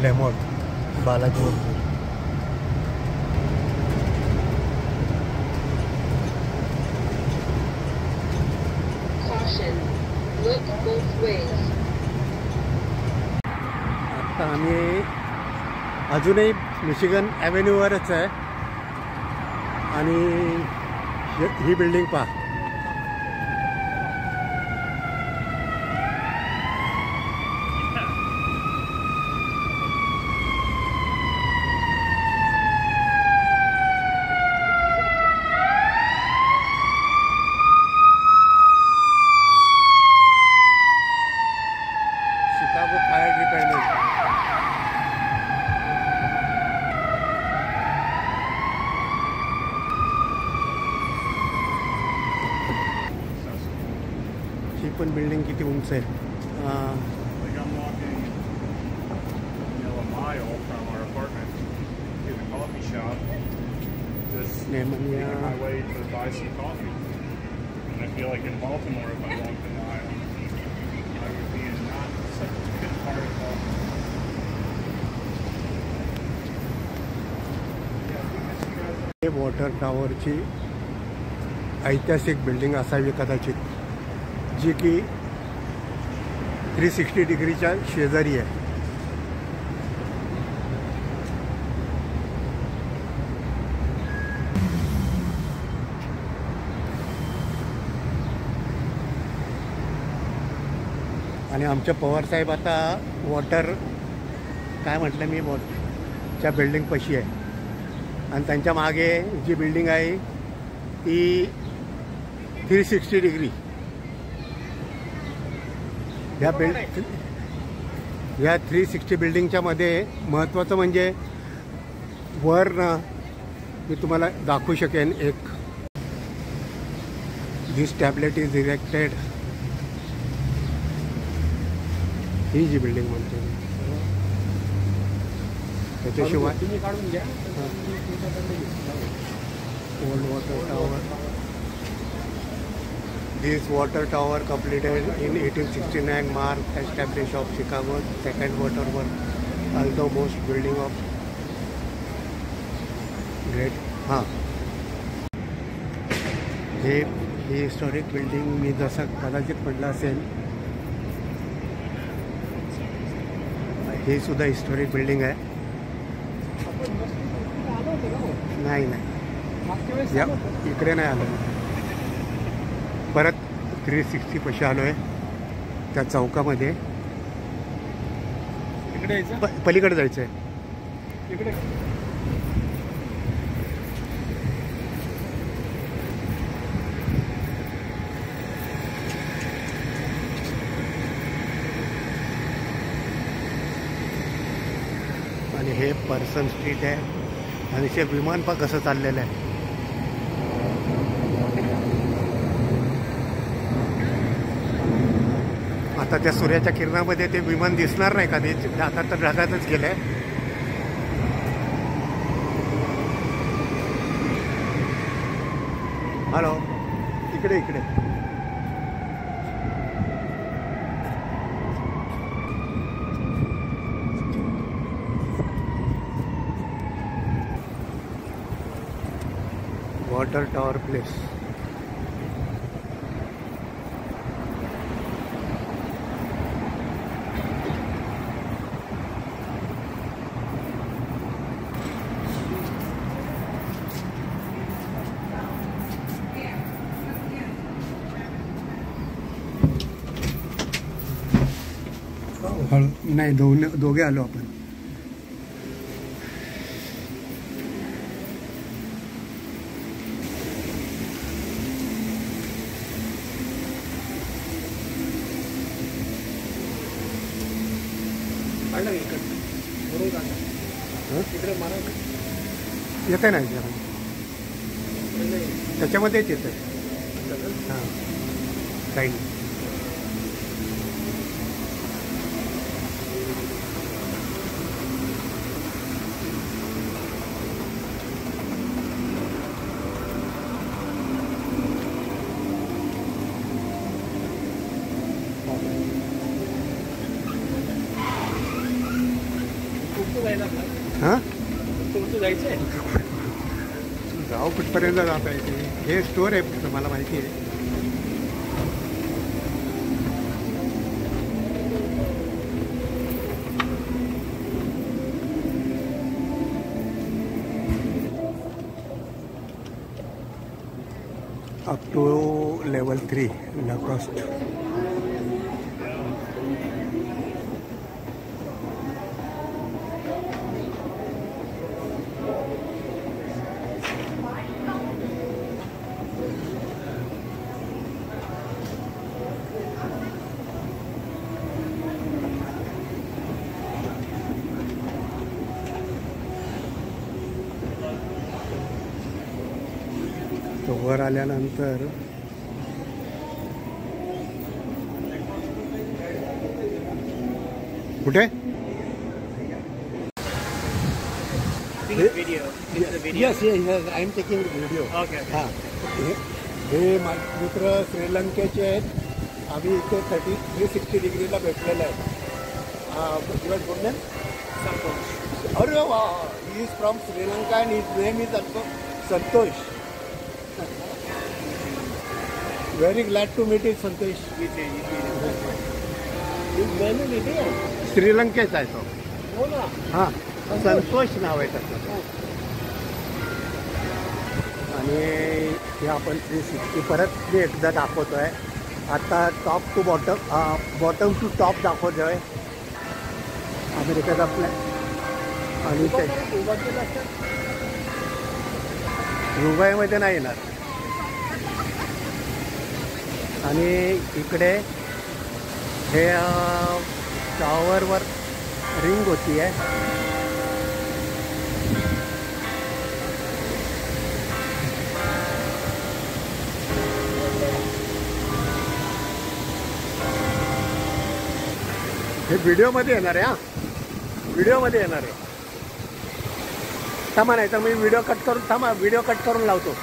प्लेमॉट बालाजी मंदिर. आता आम्ही अजूनही मिशिगन ॲव्हेन्यूवरच आहे आणि ही बिल्डिंग पहा. Chicago fire department. ही पण बिल्डिंग किती उंच आहे. Like I'm walking, a mile from our apartment to the coffee shop, just Nemanja. making my way to buy some coffee. And I feel like in Baltimore, if I walked a mile, I would be in not such a good part of Baltimore. हे water टॉवरची ऐतिहासिक building असावी कदाचित, जी की 360 डिग्रीच्या शेजारी आहे. आणि आमचे पवारसाहेब आता वॉटर काय म्हटलं मी वॉटरच्या बिल्डिंगपाशी आहे आणि त्यांच्या मागे जी बिल्डिंग आहे ती 360 डिग्री. ह्या 360 बिल्डिंगच्या मध्ये महत्त्वाचं म्हणजे वर ना मी तुम्हाला दाखवू शकेन एक दिस टॅबलेट इज इरेक्टेड. ही जी बिल्डिंग म्हणते त्याच्याशिवाय old water tower. This water tower completed in 1869 marked establish of Chicago's second water work, although most building of great हे हिस्टॉरिक बिल्डिंग मी जसं कदाचित म्हटलं असेल हे सुद्धा हिस्टॉरिक बिल्डिंग आहे. नाही या इकडे नाही आलो, परत 360 पाशी आलो आहे त्या चौकामध्ये. पलीकडे जायचं आहे. आणि हे पर्सन स्ट्रीट आहे आणि ते विमान पण कसं चाललेलं आहे. आता त्या सूर्याच्या किरणामध्ये ते विमान दिसणार नाही का, ते आता तर ढगातच गेलंय. हॅलो इकडे इकडे वॉटर टॉवर प्लेस. नाही दोघे आलो आपण. येते नाही त्याच्यामध्येच येतं. हां काही नाही. हां जायचंय जाऊ कुठपर्यंत जाता येते. हे स्टोर आहे फक्त मला माहिती आहे. अप टू लेवल 3 लाकॉस्ट. तो वर आल्यानंतर कुठे yes yes I am taking video. हां हे मित्र श्रीलंकेचे आहेत. आम्ही इथे 360 डिग्रीला भेटलेलं आहे. अरे वा he is from Sri Lanka and his name is also Santosh. Very glad to meet you, Santosh. श्रीलंकेचा आहे तो. हो ना. हां संतोष नाव आहे त्याचं. आणि हे आपण 360 परत मी एकदा दाखवतो आहे. आता top to bottom to top दाखवतो आहे अमेरिकेचा आपल्या. आणि ते दुबईमध्ये नाही येणार. आणि इकडे हे टॉवरवर रिंग होती आहे. हे व्हिडिओमध्ये येणार आहे. हां व्हिडिओमध्ये येणार आहे. थांबा नाही तर मी व्हिडिओ कट करून लावतो.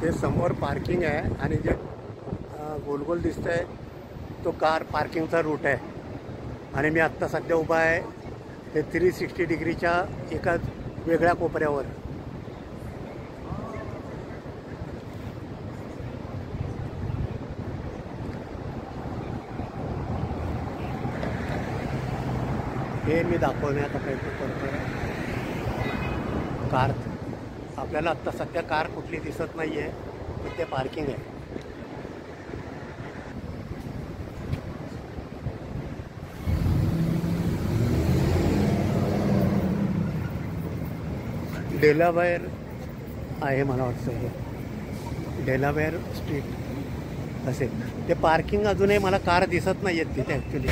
हे समोर पार्किंग आहे आणि जे गोल गोल दिसतंय तो कार पार्किंगचा रूट आहे. आणि मी आत्ता सध्या उभा आहे ते 360 डिग्रीच्या एका वेगळ्या कोपऱ्यावर. हे मी दाखवण्याचा प्रयत्न करतो. कार आपल्याला आत्ता सध्या कार कुठली दिसत नाही आहे. इथे पार्किंग आहे. डेलावेअर आहे मला वाटतं. डेलावेअर स्ट्रीट असेल ते पार्किंग. अजूनही मला कार दिसत नाही आहेत तिथे ॲक्च्युली.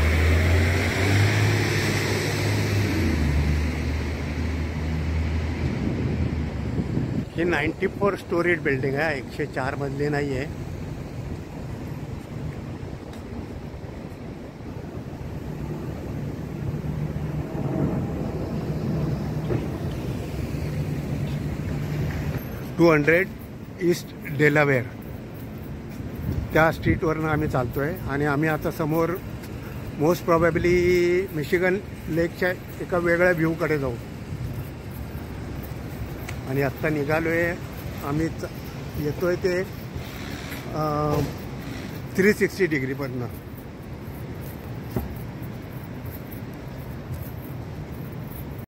ही 94 स्टोरीड बिल्डिंग आहे. 104 मजली नाही आहे. $200 ईस्ट डेलावेअर त्या स्ट्रीटवरनं आम्ही चालतो आहे. आणि आम्ही आता समोर मोस्ट प्रॉबॅबली मिशिगन लेकच्या एका वेगळ्या व्ह्यूकडे जाऊ. आणि आत्ता निघालो आहे आम्ही. येतो आहे ते 360 डिग्रीपर्यंत.